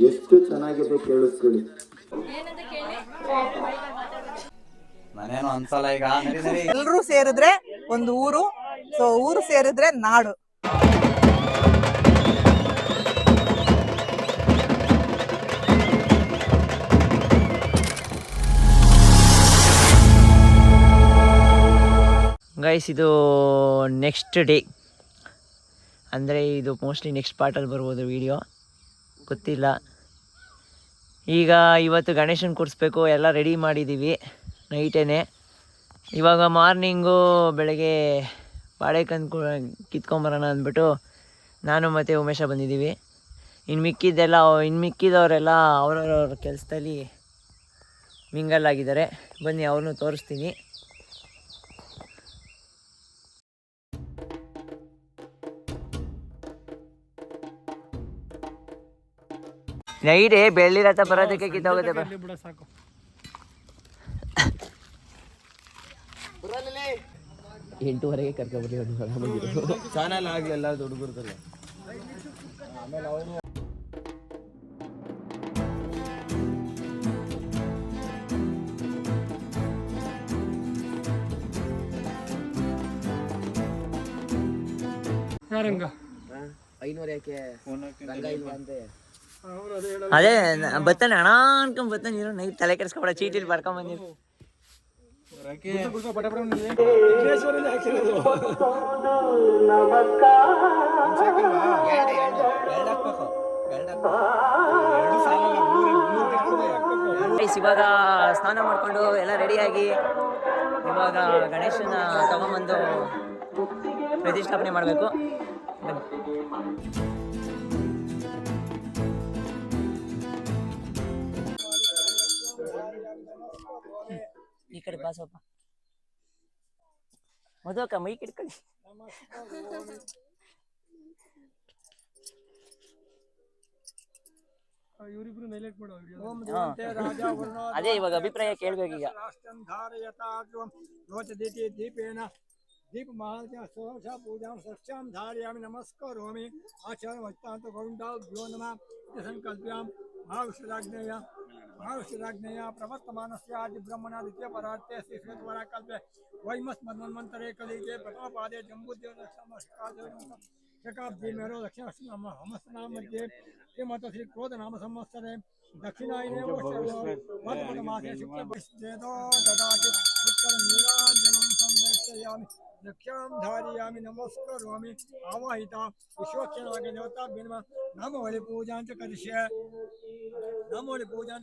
ಎಷ್ಟು ಚೆನ್ನಾಗಿದೆ ಕೇಳಿಸ್ಕೊಳ್ಳಿ. ನಾನೇನು ಅನ್ಸಲ್ಲ ಈಗ. ಎಲ್ರೂ ಸೇರಿದ್ರೆ ಒಂದು ಊರು, ಸೊ ಊರು ಸೇರಿದ್ರೆ ನಾಡು. ಗೈಸ್, ಇದು ನೆಕ್ಸ್ಟ್ ಡೇ, ಅಂದರೆ ಇದು ಮೋಸ್ಟ್ಲಿ ನೆಕ್ಸ್ಟ್ ಪಾರ್ಟಲ್ಲಿ ಬರ್ಬೋದು ವಿಡಿಯೋ, ಗೊತ್ತಿಲ್ಲ. ಈಗ ಇವತ್ತು ಗಣೇಶನ ಕೂರಿಸ್ಬೇಕು, ಎಲ್ಲ ರೆಡಿ ಮಾಡಿದ್ದೀವಿ ನೈಟೇ. ಇವಾಗ ಮಾರ್ನಿಂಗು ಬೆಳಗ್ಗೆ ಬಾಳೆಕಂದು ಕಿತ್ಕೊಂಬರೋಣ ಅಂದ್ಬಿಟ್ಟು ನಾನು ಮತ್ತು ಉಮೇಶ ಬಂದಿದ್ದೀವಿ. ಇನ್ನು ಮಿಕ್ಕಿದವರೆಲ್ಲ ಅವ್ರವ್ರ ಕೆಲಸದಲ್ಲಿ ಮಿಂಗಲ್ ಆಗಿದ್ದಾರೆ. ಬನ್ನಿ ಅವ್ರನ್ನೂ ತೋರಿಸ್ತೀನಿ. ನೈಟೇ ಬೆಳ್ಳಿರಥ ಬರೋದಕ್ಕೆ ಕಿತ್ತೋಗುತ್ತೆ. ಸಾಕು 8:30 ಕರ್ಕೊಂಡ್ಬರ್ಲಿ. ಚಾನಲ್ ಆಗ್ಲಿಲ್ಲ ಹುಡುಗರ್ದಲ್ಲ. ಆಮೇಲೆ ಅವರು ಅದೇ ಬತ್ತಾನೆ ಅಣ್ಣ ಅನ್ಕೊಂಡ್ ಬತ್ತಾನೆ. ನೈಟ್ ತಲೆ ಕೆಡಿಸ್ಕೊಬೇಡ, ಚೀಟಿಲಿ ಬರ್ಕೊಂಡ್ ಬಂದಿರು. ಇವಾಗ ಸ್ನಾನ ಮಾಡ್ಕೊಂಡು ಎಲ್ಲ ರೆಡಿಯಾಗಿ ಇವಾಗ ಗಣೇಶನ ತಗೊಂಬಂದು ಪ್ರತಿಷ್ಠಾಪನೆ ಮಾಡಬೇಕು. ಈ ಕಡೆ ಬಾ ಸ್ವಲ್ಪ ಮಧುಕ ಮೈ ಕಿಡ್ಕೊಳ್ಳಿ. ಅದೇ ಇವಾಗ ಅಭಿಪ್ರಾಯ ಕೇಳ್ಬೇಕೀಗ. दीपमालच्या पूजां सस्यां धारयामि नमस्करोमि आचार्यवत्तान्त गोविन्दाभ्यो नमः संकल्प्यां महाविष्णुराज्ञया प्रवर्तमानस्य आदि ब्रह्मणादित्य परार्थे श्री श्वेतवराकल्पे वैमस्मन्वन्तरे कलिके प्रथमपादे जम्बूद्योगशकाब्दी मेरो दक्षिण मध्ये श्रीमत श्री क्रोध नाम संवत्सरे दक्षिणायने वर्तमानमासे शुक्लपक्षेदो ददाति उत्तरनीराञ्जनं संदर्शयामि लक्ष्यां धारयामि नमस्करोमि आवाहिता विश्वक्षनागदेवताभ्यो नमः नमो बलि पूजां च करिष्ये नमो बलि पूजां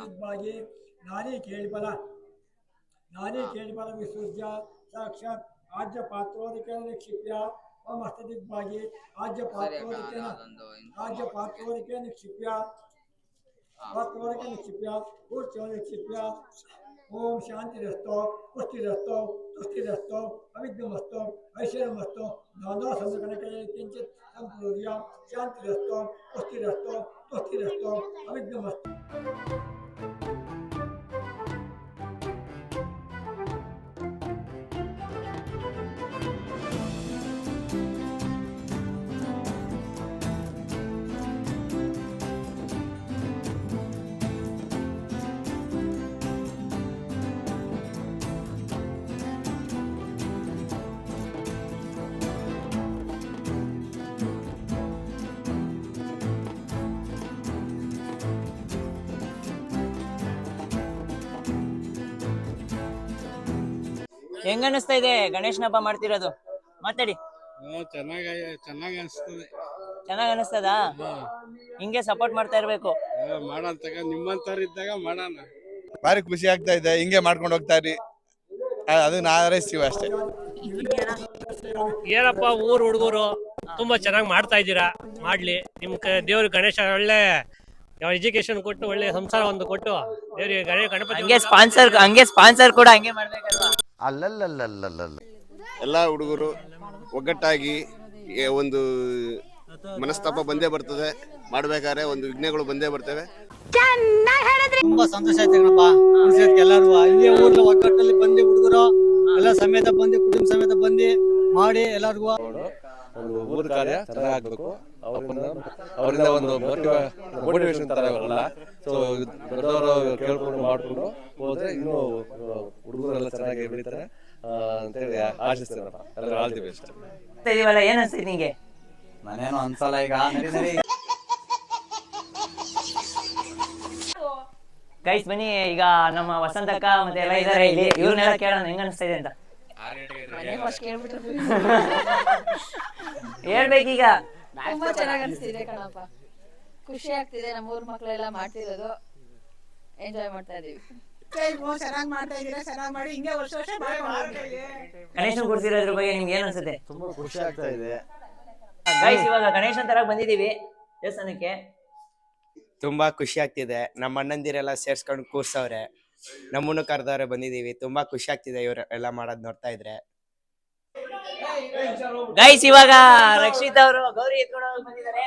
दिग्भागे नारी केळिफल विसृज्य साक्षात् आज्य पात्रोदिकेन निक्षिप्य ओम हस्तदिग्भागे आज्य पात्रोदिकेन निक्षिप्य ऊर्ध्वं निक्षिप्य ओम शांतिरस्तो पुष्टिरस्तो तुष्टिरस्तो अविद्यमस्तो ऐश्वर्यमस्तो नाना संकटकले किंचित संपूर्य शांतिरस्तो पुष्टिरस्तो तुष्टिरस्तो अविद्यमस्तो ಹೆಂಗ ಅನಿಸ್ತಾ ಇದೆ ಗಣೇಶನ ಹಬ್ಬ ಮಾಡ್ತಿರೋದು? ಮಾತಾಡಿ. ಚೆನ್ನಾಗಿ ಅನಿಸ್ತದೆ. ಚೆನ್ನಾಗ್ ಅನಿಸ್ತದಾ? ಹಿಂಗೆ ಸಪೋರ್ಟ್ ಮಾಡ್ತಾ ಇರ್ಬೇಕು. ಮಾಡಂತಾಗ ನಿಮ್ಮಂತವ್ರು ಇದ್ದಾಗ ಮಾಡೋಣ. ಭಾರಿ ಖುಷಿ ಆಗ್ತಾ ಇದೆ, ಹಿಂಗೆ ಮಾಡ್ಕೊಂಡು ಹೋಗ್ತಾ ಇರಿ, ಅದನ್ನ ಹಾರೈಸ್ತೀವಿ ಅಷ್ಟೇ. ಏನಪ್ಪ ಊರ್ ಹುಡುಗರು ತುಂಬಾ ಚೆನ್ನಾಗಿ ಮಾಡ್ತಾ ಇದ್ದೀರಾ, ಮಾಡ್ಲಿ. ನಿಮ್ ದೇವ್ರ ಗಣೇಶ ಒಳ್ಳೆ ಎಜುಕೇಶನ್ ಕೊಟ್ಟು ಒಳ್ಳೆ ಸಂಸಾರ ಒಂದು ಕೊಟ್ಟು ದೇವ್ರಿಗೆ ಗಣಪತಿ ಹಂಗೆ ಸ್ಪಾನ್ಸರ್ ಕೂಡ ಹಂಗೆ ಮಾಡ್ಬೇಕಲ್ವಾ? ಅಲ್ಲಲ್ಲಲ್ಲಲ್ಲಲ್ಲ ಎಲ್ಲ ಹುಡುಗರು ಒಗ್ಗಟ್ಟಾಗಿ ಒಂದು ಮನಸ್ತಾಪ ಬಂದೇ ಬರ್ತದೆ, ಮಾಡ್ಬೇಕಾದ್ರೆ ಒಂದು ವಿಘ್ನಗಳು ಬಂದೇ ಬರ್ತವೆ. ತುಂಬಾ ಸಂತೋಷ ಆಯ್ತು ಕಣಪ್ಪ. ಎಲ್ಲರೂ ಇಲ್ಲೇ ಊರ್ಲ ಒಗ್ಗಟ್ಟಲ್ಲಿ ಬಂದು ಹುಡುಗರು ಎಲ್ಲ ಸಮೇತ ಬಂದು ಕುಟುಂಬ ಸಮೇತ ಬಂದು ಮಾಡಿ ಎಲ್ಲರಿಗೂ ಒಂದು ಊರ ಕಾರ್ಯ ಚೆನ್ನಾಗಾಗಬೇಕು. ಅವರಿಂದ ಒಂದು ಮೋಟಿವೇಶನ್ ತರ ಇರಲ್ಲ. ಸೊ ದೊಡ್ಡವರು ಕೇಳ್ಕೊಂಡು ಮಾಡ್ಕೊಂಡು ಹೋದ್ರೆ ಇನ್ನೂ ಹುಡುಗರೆಲ್ಲ ಚೆನ್ನಾಗಿ ಬೆಳೀತಾರೆ ಅಂತೇಳಿ ಆಶಿಸ್ತೇನಪ್ಪ. ಎಲ್ಲರೂ ಆಲ್ ದಿ ಬೆಸ್ಟ್. ಏನ್ ಅನ್ಸ್ತಿದೆ ನಿಂಗೆ? ನಾನೇನು ಅನ್ಸಲ್ಲ ಈಗ. ಗೈಸ್ ಬನ್ನಿ, ಈಗ ನಮ್ಮ ವಸಂತಕ್ಕ ಮತ್ತೆ ಎಲ್ಲ ಇದಾರೆ ಇಲ್ಲಿ, ಇವ್ರನ್ನೆಲ್ಲ ಕೇಳೋಣ ಹೆಂಗ ಅನಿಸ್ತಾ ಇದೆ ಅಂತ. ಹೇಳ್ಬೇಕೀಗ. ತುಂಬಾ ಚೆನ್ನಾಗಿ ಅನಿಸ್ತಿದೆ ಕಣಪ್ಪ, ಖುಷಿ ಆಗ್ತಿದೆ. ನಮ್ಮೂರ್ ಮಕ್ಳೆಲ್ಲ ಮಾಡ್ತಿರೋದು ಎಂಜಾಯ್ ಮಾಡ್ತಾ ಇದೀವಿ. ಚೆನ್ನಾಗಿ ಮಾಡ್ತಾ ಇದೀರಾ, ಚೆನ್ನಾಗಿ ಮಾಡಿ ಹಿಂಗೆ ವರ್ಷ ವರ್ಷ ಗಣೇಶನ್ ಕೂರ್ಸಿರೋದ್ರ ಬಗ್ಗೆ ನಿಮ್ಗೆ ಏನ್ ಅನ್ಸುತ್ತೆ? ತುಂಬಾ ಖುಷಿ ಆಗ್ತಾ ಇದೆ. ಗೈಸ್ ಇವಾಗ ಗಣೇಶನ್ ತರ ಬಂದಿದೀವಿ ದೇವಸ್ಥಾನಕ್ಕೆ. ತುಂಬಾ ಖುಷಿ ಆಗ್ತಿದೆ. ನಮ್ಮ ಅಣ್ಣಂದಿರೆಲ್ಲ ಸೇರ್ಸ್ಕೊಂಡು ಕೂರ್ಸವ್ರೆ, ನಮ್ಮನ್ನು ಕರೆದವ್ರೆ, ಬಂದಿದೀವಿ. ತುಂಬಾ ಖುಷಿ ಆಗ್ತಿದೆ ಇವ್ರು ಎಲ್ಲ ಮಾಡೋದ್ ನೋಡ್ತಾ ಇದ್ರೆ. ಗೈಸ್ ಇವಾಗ ರಕ್ಷಿತ್ ಅವರು ಗೌರಿ ಎತ್ಕೊಂಡು ಬಂದಿದ್ದಾರೆ.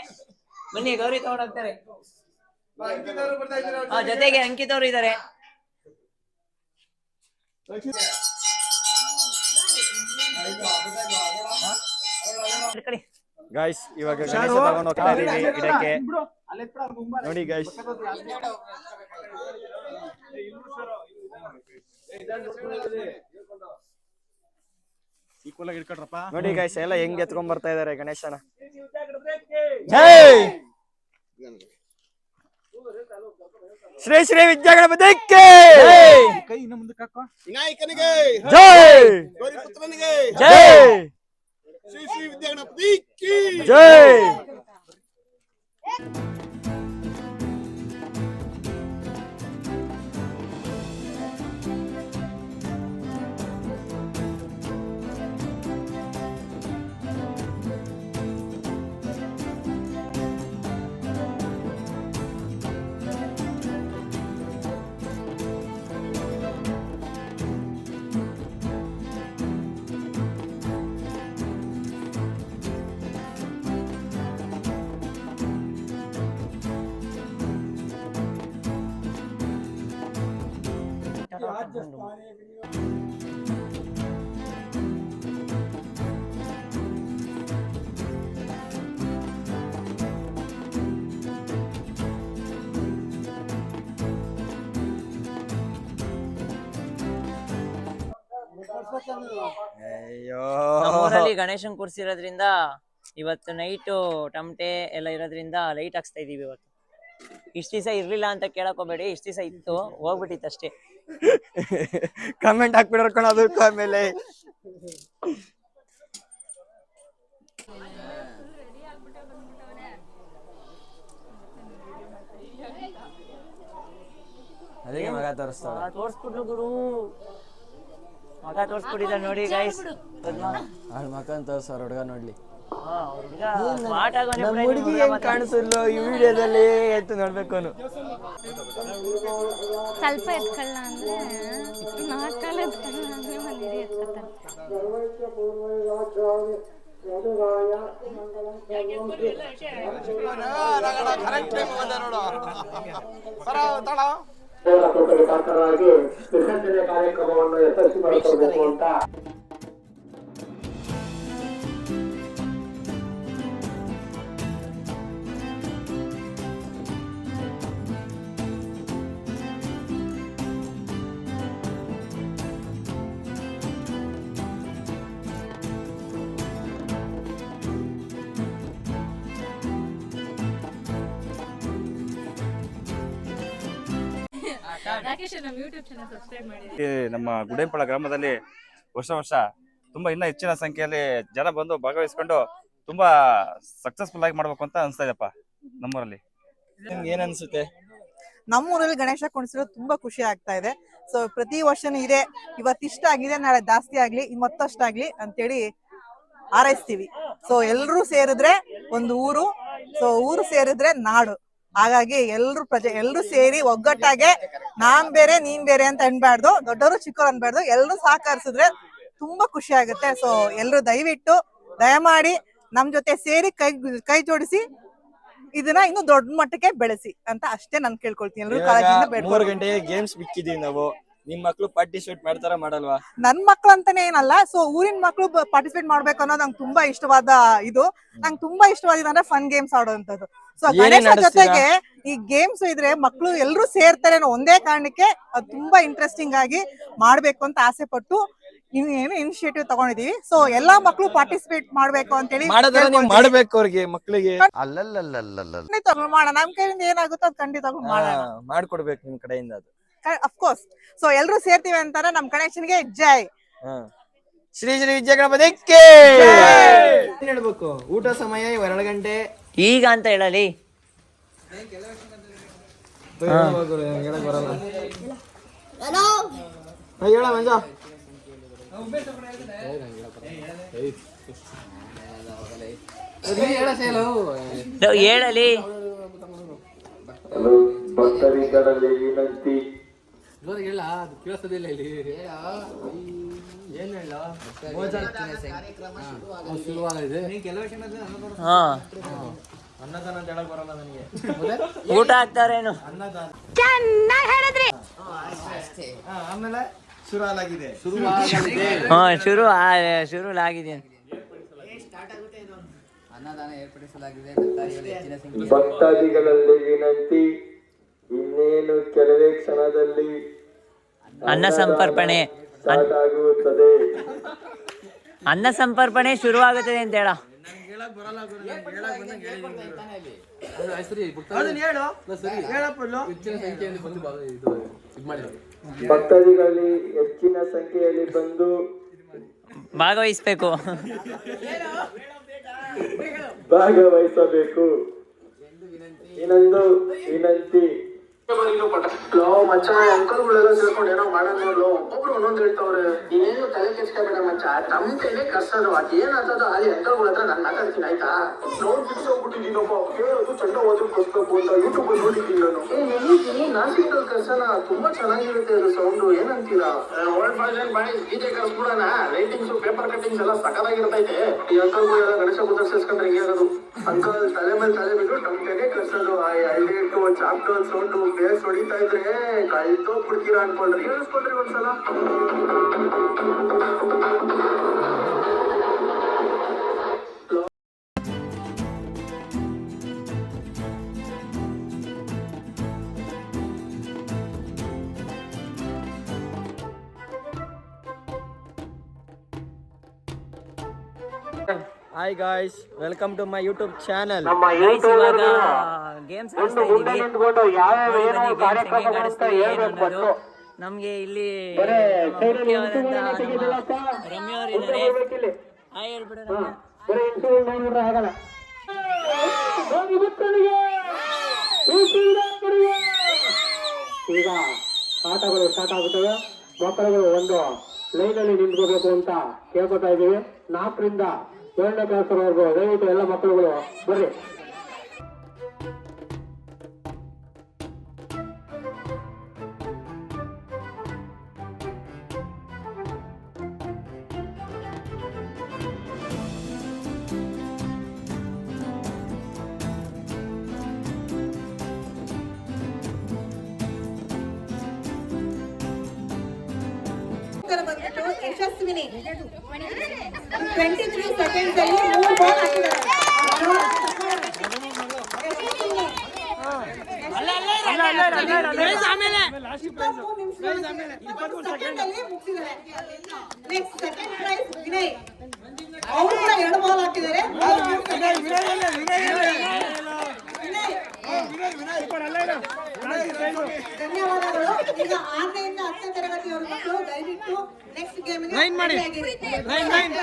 ಬನ್ನಿ ಗೌರಿ ತಗೊಂಡ್ ಹೋಗ್ತಾರೆ. ಜೊತೆಗೆ ಅಂಕಿತ್ ಅವರು ಇದ್ದಾರೆ. ಗೈಸ್ ಇವಾಗ ಗಣೇಶ ತಗೊಂಡ್ ಹೋಗ್ತಾ ಇದೀವಿ ಗಿಡಕ್ಕೆ. ನೋಡಿ ಗೈಸ್, ನೋಡಿ ಗೈಸ್ ಎಲ್ಲ ಹೆಂಗ್ ಎತ್ಕೊಂಡ್ ಬರ್ತಾ ಇದಾರೆ ಗಣೇಶನ. ಜೈ ಶ್ರೀ ಶ್ರೀ ವಿದ್ಯಾಗಣಪತಿಗೆ ವಿನಾಯಕನಿಗೆ ಜೈ, ಗೌರಿಪುತ್ರನಿಗೆ ಜೈ, ಶ್ರೀ ಶ್ರೀ ವಿದ್ಯಾಗಣಪತಿಗೆ ಜೈ. ನಮ್ಮೂರಲ್ಲಿ ಗಣೇಶನ್ ಕೂರ್ಸಿರೋದ್ರಿಂದ ಇವತ್ತು ನೈಟು ಟಮಟೆ ಎಲ್ಲ ಇರೋದ್ರಿಂದ ಲೈಟ್ ಹಾಕ್ಸ್ತಾ ಇದೀವಿ. ಇವತ್ತು ಇಷ್ಟ ದಿವಸ ಇರ್ಲಿಲ್ಲ ಅಂತ ಕೇಳಕ್ ಹೋಗ್ಬೇಡಿ, ಇಷ್ಟ ದಿವಸ ಇತ್ತು, ಹೋಗ್ಬಿಟ್ಟಿತ್ತು ಅಷ್ಟೇ. ಕಮೆಂಟ್ ಹಾಕ್ಬಿಡ್ರ ಕಣ ಅದಕ್ಕೆ ಆಮೇಲೆ. ಅದಕ್ಕೆ ಮಗ ತೋರಿಸ್ತಾವ. ತೋರ್ಸ್ಬಿಟ್ಲು ಗುರು, ಮಗ ತೋರ್ಸ್ಬಿಟ್ಟಿದ ನೋಡಿ ಗೈಸ್. ಅವ್ಳ ಮಕ್ಕನ್ ತೋರ್ಸೋರ್ ಹುಡುಗ ನೋಡ್ಲಿ. ಹುಡುಗಿ ಹೆಂಗ್ ಕಾಣಿಸಲ್ಲ ಈ ವಿಡಿಯೋದಲ್ಲಿ ಅಂತ ನೋಡ್ಬೇಕು. ಅವನು ಸ್ವಲ್ಪ ಎತ್ಕೊಳ್ಳ ಅಂದ್ರೆ 4 ಕಾಲ ಎತ್ಕೊಳ್ಳ ಅಂದ್ರೆ ಒಂದ್ ಹಿಡಿ ಎತ್ಕೊತಾನೆ. ವಿಸರ್ಜನೆ ಕಾರ್ಯಕ್ರಮವನ್ನು ಯಶಸ್ವಿಗೊಳಿಸಬೇಕು ಅಂತ ರಾಕೇಶ್ ನಮ್ಮ ಯೂಟ್ಯೂಬ್ ಚಾನೆಲ್ ಸಬ್ಸ್ಕ್ರೈಬ್ ಮಾಡಿ. ನಮ್ಮ ಗುಡೇಂಪಳ ಗ್ರಾಮದಲ್ಲಿ ವರ್ಷ ತುಂಬಾ ಇನ್ನೂ ಹೆಚ್ಚಿನ ಸಂಖ್ಯೆಯಲ್ಲಿ ಜನ ಬಂದು ಭಾಗವಹಿಸ್ಕೊಂಡು ತುಂಬಾ ಸಕ್ಸಸ್ಫುಲ್ ಆಗಿ ಮಾಡ್ಬೇಕು ಅಂತ ಅನಿಸ್ತಾ ಇದೆಪ್ಪ ನಮ್ಮೂರಲ್ಲಿ. ನಿಮ್ಗೆ ಏನ್ ಅನ್ಸುತ್ತೆ? ನಮ್ಮೂರಲ್ಲಿ ಗಣೇಶ ಕುಣಿಸಿರೋದು ತುಂಬಾ ಖುಷಿ ಆಗ್ತಾ ಇದೆ. ಸೊ ಪ್ರತಿ ವರ್ಷನೂ ಇದೆ, ಇವತ್ತಿಷ್ಟ ಆಗಿದೆ ನಾಳೆ ಜಾಸ್ತಿ ಆಗ್ಲಿ ಮತ್ತಷ್ಟಾಗ್ಲಿ ಅಂತೇಳಿ ಹಾರೈಸ್ತೀವಿ. ಸೊ ಎಲ್ರೂ ಸೇರಿದ್ರೆ ಒಂದು ಊರು, ಸೊ ಊರು ಸೇರಿದ್ರೆ ನಾಡು. ಹಾಗಾಗಿ ಎಲ್ರು ಸೇರಿ ಒಗ್ಗಟ್ಟಾಗೆ ನಾನ್ ಬೇರೆ ನೀನ್ ಬೇರೆ ಅಂತ ಅನ್ಬಾರ್ದು, ದೊಡ್ಡವರು ಚಿಕ್ಕವರು ಅನ್ಬಾರ್ದು, ಎಲ್ರು ಸಹಕರಿಸಿದ್ರೆ ತುಂಬಾ ಖುಷಿ ಆಗುತ್ತೆ. ಸೊ ಎಲ್ರು ದಯಮಾಡಿ ನಮ್ ಜೊತೆ ಸೇರಿ ಕೈ ಜೋಡಿಸಿ ಇದನ್ನ ಇನ್ನು ದೊಡ್ಡ ಮಟ್ಟಕ್ಕೆ ಬೆಳೆಸಿ ಅಂತ ಅಷ್ಟೇ ನಾನು ಕೇಳ್ಕೊಳ್ತೀನಿ. ಎಲ್ರು ಕಾಳಜಿಯಿಂದ 3 ಗಂಟೆಗೆ ಗೇಮ್ಸ್ ಬಿಕ್ಕಿದೀವಿ ನಾವು. ನಿಮ್ ಮಕ್ಳು ಪಾರ್ಟಿಸಿಪೇಟ್ ಮಾಡ್ತಾರ ಮಾಡಲ್ವಾ? ನನ್ ಮಕ್ಳು ಅಂತಾನೆ ಏನಲ್ಲ, ಸೊ ಊರಿನ ಮಕ್ಳು ಪಾರ್ಟಿಸಿಪೇಟ್ ಮಾಡ್ಬೇಕು ಅನ್ನೋದು ನಂಗೆ ತುಂಬಾ ಇಷ್ಟವಾದ ನಂಗೆ ತುಂಬಾ ಇಷ್ಟವಾದ ಫನ್ ಗೇಮ್ಸ್ ಆಡೋಂಥದ್ದು. ಸೊ ಗಣೇಶ ಜೊತೆಗೆ ಈ ಗೇಮ್ಸ್ ಇದ್ರೆ ಮಕ್ಳು ಎಲ್ರು ಸೇರ್ತಾರೆ ಅನ್ನೋ ಒಂದೇ ಕಾರಣಕ್ಕೆ ಅದು ತುಂಬಾ ಇಂಟ್ರೆಸ್ಟಿಂಗ್ ಆಗಿ ಮಾಡ್ಬೇಕು ಅಂತ ಆಸೆ ಪಟ್ಟು ಇನಿಷಿಯೇಟಿವ್ ತಗೊಂಡಿದೀವಿ. ಸೊ ಎಲ್ಲಾ ಮಕ್ಳು ಪಾರ್ಟಿಸಿಪೇಟ್ ಮಾಡ್ಬೇಕು ಅಂತ ಹೇಳಿ ಮಾಡ್ಬೇಕು ಅವ್ರಿಗೆ ಮಕ್ಳಿಗೆ. ಖಂಡಿತ ಮಾಡೋಣ, ನಮ್ ಕೈಯಿಂದ ಏನಾಗುತ್ತೋ ಅದು ಖಂಡಿತ ಮಾಡ್ಕೊಡ್ಬೇಕು ನಿಮ್ ಕಡೆಯಿಂದ ಅದು ಅಫ್ಕೋರ್ಸ್. ಸೊ ಎಲ್ರು ಸೇರ್ತೀವಿ ಅಂತಾನೆ ನಮ್ ಗಣೇಶನ್ಗೆ ಜೈ. ಶ್ರೀ ಶ್ರೀ ವಿಜಯ ಗಣಪತಿಗೆ ಹೇಳ್ಬೇಕು. ಊಟ ಸಮಯ 2 ಗಂಟೆ ಈಗ ಅಂತ ಹೇಳಲಿ. ಹೇಳ ಮಂಜ. ಹೇಳಲಿ. ಭಕ್ತರಿಗಳಲ್ಲಿ ವಿನಂತಿ. ಊಟ ಹಾಕ್ತಾರೇನು? ಆಮೇಲೆ ಶುರು ಆಗಿದೆ. ಶುರು ಆಗಿದೆ. ಭಕ್ತಾದಿಗಳಲ್ಲಿ ವಿನಂತಿ, ಇನ್ನೇನು ಕೆಲವೇ ಕ್ಷಣದಲ್ಲಿ ಅನ್ನ ಸಂಪರ್ಪಣೆ ಆಗುತ್ತದೆ. ಅನ್ನ ಸಂಪರ್ಪಣೆ ಶುರುವಾಗುತ್ತದೆ ಅಂತ ಹೇಳ. ಭಕ್ತಾದಿಗಳಲ್ಲಿ ಹೆಚ್ಚಿನ ಸಂಖ್ಯೆಯಲ್ಲಿ ಬಂದು ಭಾಗವಹಿಸಬೇಕು. ಇನ್ನೊಂದು ವಿನಂತಿ. ಮಚ್ಚ ಅಂಕಲ್ಗಳೆಲ್ಲ ಸೇರ್ಕೊಂಡು ಏನೋ ಮಾಡೋದು, ಒಬ್ಬೊಬ್ರು ಒಂದೊಂದು ಹೇಳ್ತಾವ್ರೆ. ನೀನೇನು ತಲೆ ಕೆಡ್ಸ್ಕೊಬೇಡ ಮಚ್ಚ, ತಮ್ಮನೆ ಕರ್ಸೋದು ಅದೇನಾಗ್ತದೋ ಅಲ್ಲಿ ಅಂಕಲ್ಗಳ ಹತ್ರ ನಾನು ಮಾತಾಡ್ತೀನಿ ಆಯ್ತಾ. ನೋಡ್ಬಿಟ್ಟಿದ್ದೀನಪ್ಪ, ಕೇಳೋದು ಚಂದ ಓದಿ ಕೊಡ್ಬೇಕು ಅಂತ ಯೂಟ್ಯೂಬ್ ನೋಡಿದ್ದೀನಿ ನಾನು. ನಾಸಿಕಲ್ಲಿ ಕರ್ಸೋಣ, ತುಂಬಾ ಚೆನ್ನಾಗಿರುತ್ತೆ ಅದು ಸೌಂಡು. ಏನಂತೀರಾ? ಓಲ್ಡ್ ಫ್ಯಾಷನ್ ಮಾಡಿ ಡಿಜೆ ಕರ್ಸ್ಬಿಡೋಣ. ಲೈಟಿಂಗ್ಸ್ ಪೇಪರ್ ಕಟ್ಟಿಂಗ್ಸ್ ಎಲ್ಲ ಸಕಲಾಗಿರ್ತೈತೆ. ಈ ಅಂಕಲ್ಗಳೆಲ್ಲ ಗಣೇಶ ಕೂತ ಸೇರ್ಸ್ಕೊಂಡ್ರೆ ಹಿಂಗೆ ಇರೋದು. ಅಂಕಲ್ ತಲೆ ಮೇಲೆ ತಲೆ ಬಿಟ್ಟು ಟಮ್ಟೆಗೆ ಕರ್ಸೋದು. ಹೈಲೈಟು ಚಾಪ್ಟರ್ ಸೌಂಡು ಬೇಸ್ ಹೊಡಿತಾ ಇದ್ರೆ ಕಳ್ತೋಗ್ಬಿಡ್ತೀರಾ ಅನ್ಕೊಂಡ್ರಿ. ಕೇಳಿಸ್ಕೊಂಡ್ರಿ ಒಂದ್ಸಲ? Hi guys, welcome to my YouTube channel. ಇವಾಗ ಗೇಮ್ಸ್ ಆಡಿಸ್ತಾ ಇದೀವಿ. ನಮ್ಗೆ ಇಲ್ಲಿ ರಮ್ಯ ಅವರಿದ್ದಾರೆ. ಹಾಯ್ ಹೇಳ್ಬಿಡ. ಈಗ ಆಟಗಳು ಸ್ಟಾರ್ಟ್ ಆಗುತ್ತವೆ. ಮಕ್ಕಳುಗಳು ಒಂದು ಲೈನ್ ಅಲ್ಲಿ ನಿಂತ್ಕೋಬೇಕು ಅಂತ ಕೇಳ್ಕೊತಾ ಇದೀವಿ. 4ರಿಂದ 7ನೇ ಕ್ಲಾಸ್ವರೆಗೂ ದಯವಿಟ್ಟು ಎಲ್ಲ ಮಕ್ಕಳುಗಳು ಬರ್ರಿ. ಯಶಸ್ವಿನಿ 23 ಸೆಕೆಂಡ್ಸ್ ಅಲ್ಲಿ 3 ಬಾಲ್ ಹಾಕಿದ್ದಾರೆ. ನೆಕ್ಸ್ಟ್ ಸೆಕೆಂಡ್ ಪ್ರೈಸ್ ವಿನಯ್, ಅವರು ಕೂಡ 2 ಬಾಲ್ ಹಾಕಿದ್ದಾರೆ. ಧನ್ಯವಾದಗಳು. ಈಗ 6ನೇಯಿಂದ 10ನೇ ತರಗತಿಯವರ ಮಕ್ಕಳು ದಯವಿಟ್ಟು ನೆಕ್ಸ್ಟ್ ಗೇಮ್ಗೆ ಲೈನ್ ಮಾಡಿ. ಲೈನ್.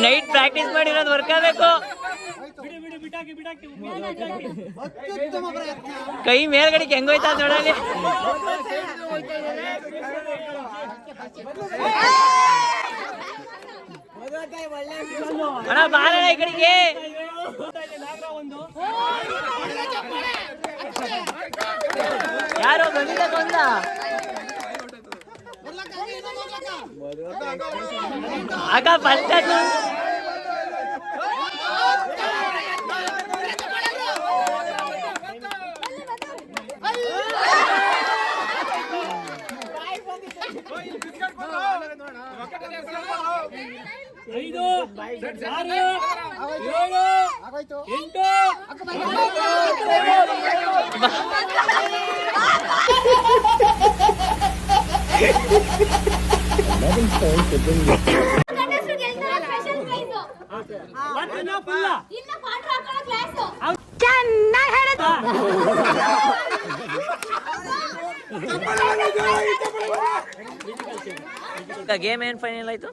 ನೈಟ್ ಪ್ರಾಕ್ಟೀಸ್ ಮಾಡಿರೋದು ವರ್ಕ್ ಆಗಬೇಕು. ಕೈ ಮೇಲ್ಗಡೆಗೆ ಹೆಂಗೋಯ್ತಾ ನೋಡಲಿ. ಅಣ್ಣ ಬಾರಣ ಈ ಕಡೆಗೆ. ಯಾರೋ ಬಂದ ಅಕ್ಕ ಫಸ್ಟ್ ಐದು 6 7 8 ಗೇಮ್ ಏನ್ ಫೈನಲ್ ಆಯ್ತು?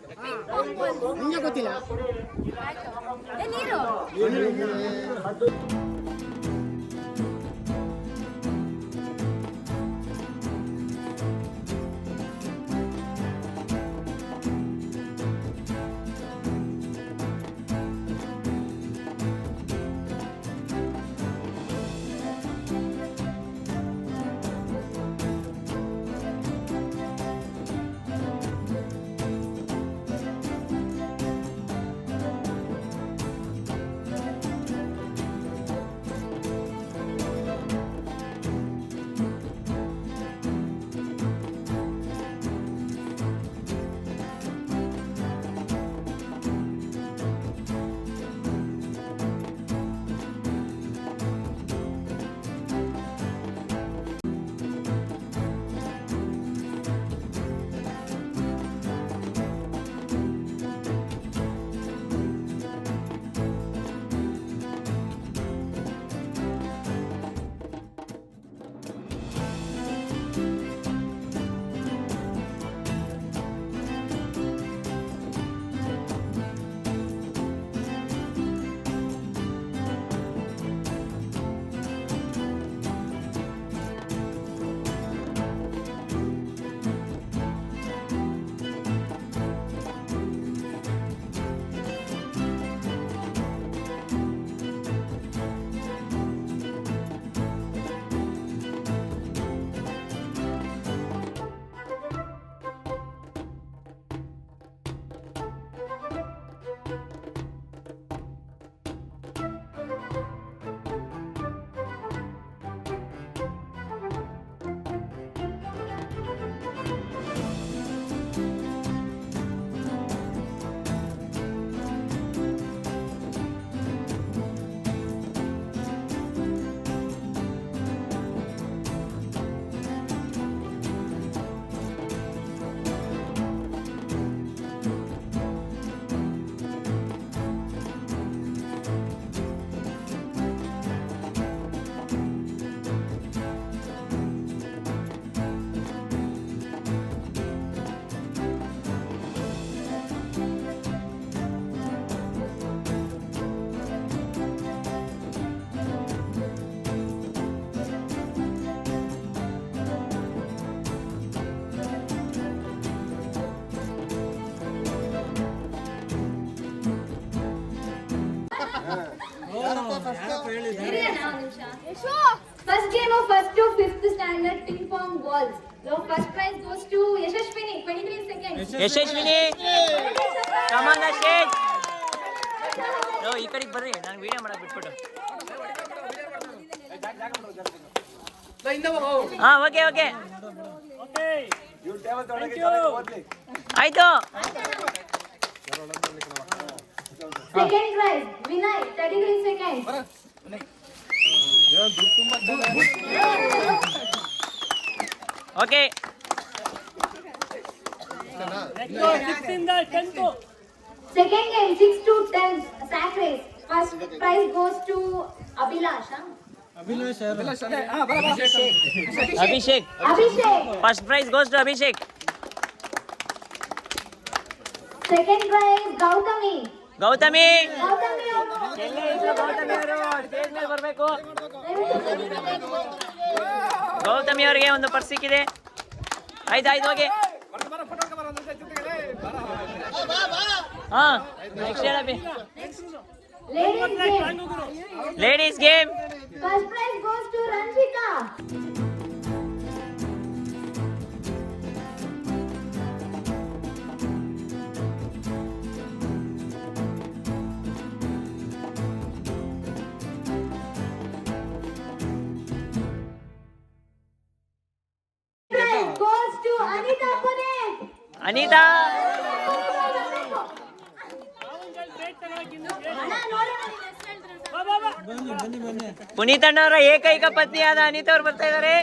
First game of 1st to 5th standard ping pong balls. So first prize goes to Yashashwini, 23 seconds. Yashaswini come on the stage. ನೋ ಈ ಕಡೆಗೆ ಬರ್ರಿ, ನಾನು ವಿಡಿಯೋ ಮಾಡಕ್ ಬಿಟ್ಬಿಟ್ಟು. ಹಾ ಓಕೆ ಆಯ್ತು. Second prize, Vinay, 33 seconds. Okay. Second game 6 to 10 sack race. First prize goes to Abhilash. Abhishek. First prize goes to Abhishek. Second prize Gautami. Gautami Gautami stage ಮೇಲೆ ಬರಬೇಕು. ಗೌತಮಿ ಅವರಿಗೆ ಒಂದು ಪರ್ಸ್ ಸಿಕ್ಕಿದೆ. ಆಯ್ತು ಹೋಗಿ. ಹಾ ನೆಕ್ಸ್ಟ್ ಹೇಳಪ್ಪಿ. Ladies game. First prize goes to Ranjika. Prize goes to Anita Puneet. Anita. Puneet ಅಣ್ಣವರ ಏಕೈಕ ಪತ್ನಿಯಾದ ಅನಿತಾ ಅವ್ರು ಬರ್ತಾ ಇದ್ದಾರೆ.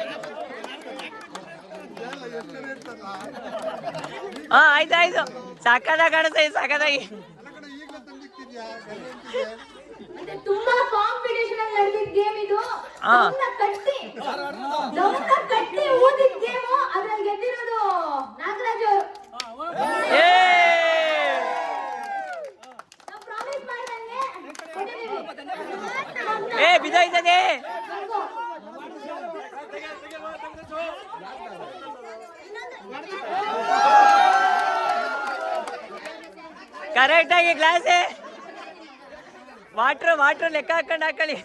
ಹಾ ಆಯ್ತು ಸಾಕಾದಾಗ ಕಾಣಿಸ್ತಾ ಸಾಕಾದಾಗಿ. ತುಂಬಾ ಕಾಂಪಿಟೇಷನ್ ಅಲ್ಲಿ ನಡೆದಿದ್ದ ಗೇಮ್ ಇದು. ಕಟ್ಟಿ ಊದಿದ ಗೇಮ್. ಅದ್ರಲ್ಲಿ ಗೆದ್ದಿರೋದು ನಾಗರಾಜ್ ಅವರು. ಪ್ರಾಮಿಸ್ ಮಾಡ್ದಂಗೆ ಬಿದ್ದಾಯ್ತದೆ. ಕರೆಕ್ಟ್ ಆಗಿ ಗ್ಲಾಸೆ ವಾಟ್ರ್ ಲೆಕ್ಕ ಹಾಕೊಂಡು ಹಾಕೊಳ್ಳಿ.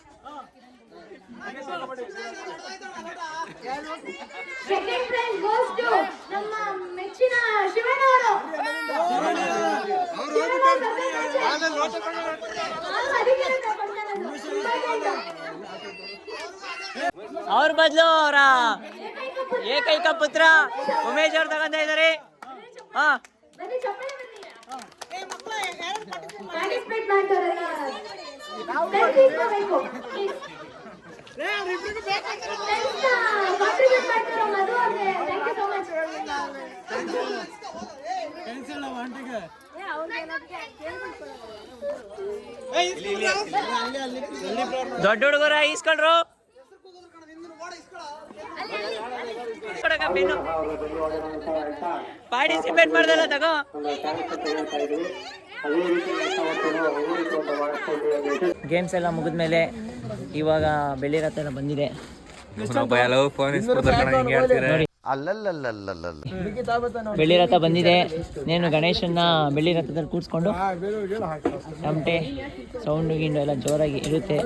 ಸೆಕೆಂಡ್ ಪ್ರೈಸ್ ಗೋಸ್ ಟು ನಮ್ಮ ಮೆಚ್ಚಿನ ಶಿವಣ್ಣ ಅವರು. ಅವ್ರ ಬದಲು ಅವರ ಏಕೈಕ ಪುತ್ರ ಉಮೇಶ್ ಅವ್ರು ತಗೊಂತ ಇದ್ದಾರೆ. ಹಾ ಪಾರ್ಟಿಸಿಪೇಟ್ ಮಾಡ್ತಾರಲ್ಲ ಕಾಂಟ್ರಿಬ್ಯೂಟ್ ಮಾಡ್ತಾರೋ ಮಧು ಅವ್ರಿಗೆ ಥ್ಯಾಂಕ್ ಯು ಸೋ ಮಚ್. ದೊಡ್ಡ ಹುಡುಗರ ಈಸ್ಕೊಳ್ರು. ಪಾರ್ಟಿಸಿಪೇಟ್ ಮಾಡ್ದಲ್ಲ ತಗೋ. ಗೇಮ್ಸ್ ಎಲ್ಲ ಮುಗಿದ್ಮೇಲೆ ಇವಾಗ ಬೆಳ್ಳಿ ರಥ ಎಲ್ಲ ಬಂದಿದೆ. ಬೆಳ್ಳಿ ರಥ ಬಂದಿದೆ. నేను ಗಣೇಶನ್ನ ಬೆಳ್ಳಿ ರಥದಲ್ಲಿ ಕೂರಿಸ್ಕೊಂಡು ತಮಟೆ ಸೌಂಡು ಗಿಂಡು ಎಲ್ಲ ಜೋರಾಗಿ ಇರುತ್ತೆ.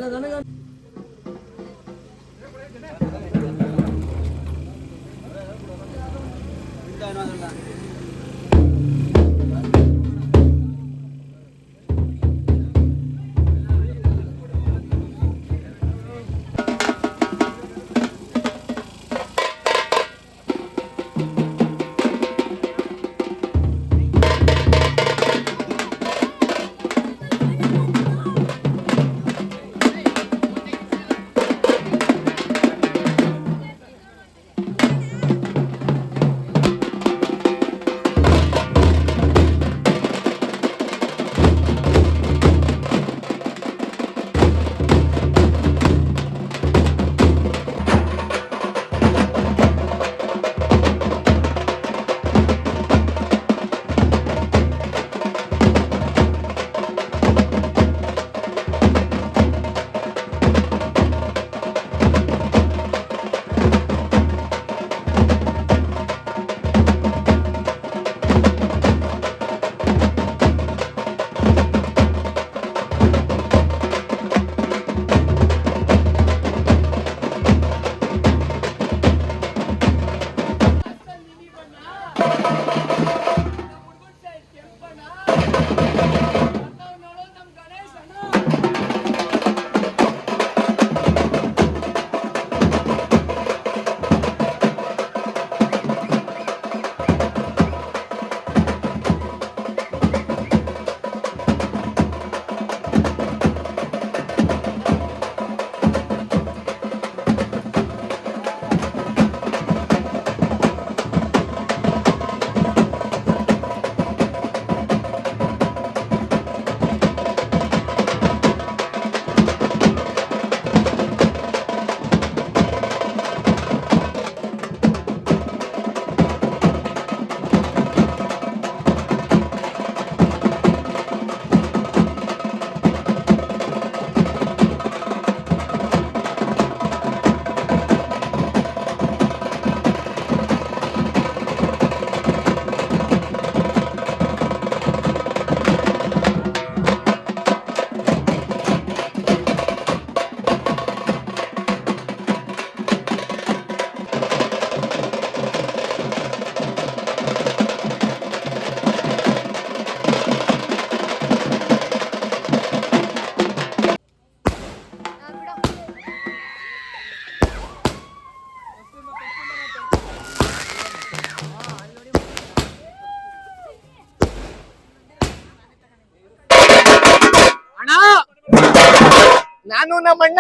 ನಾನು ನಮ್ಮಣ್ಣ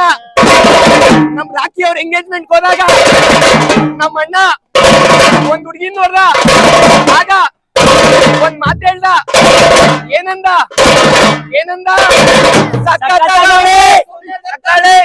ನಮ್ ರಾಖಿ ಅವ್ರ ಎಂಗೇಜ್ಮೆಂಟ್ ಹೋದಾಗ ನಮ್ಮಣ್ಣ ಒಂದ್ ಹುಡ್ಗಿನ್ ನೋಡ್ದ, ಆಗ ಒಂದ್ ಮಾತು ಹೇಳ್ದ. ಏನಂದ ಸಕ್ಕತ್ತಾಗವ್ಳೆ, ಸಕ್ಕತ್ತಾಳೆ,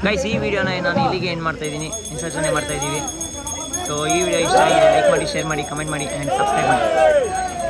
ಗೈಸ್, ಈ ವಿಡಿಯೋನ ನಾನು ಇಲ್ಲಿಗೆ ಎಂಡ್ ಮಾಡ್ತಾ ಇದ್ದೀನಿ, ವಿಸರ್ಜನೆ ಮಾಡ್ತಾ ಇದ್ದೀವಿ. ಸೊ ಈ ವಿಡಿಯೋ ಇಷ್ಟ ಆಗಿದೆ, ಲೈಕ್ ಮಾಡಿ, ಶೇರ್ ಮಾಡಿ, ಕಮೆಂಟ್ ಮಾಡಿ ಆ್ಯಂಡ್ ಸಬ್ಸ್ಕ್ರೈಬ್ ಮಾಡಿ.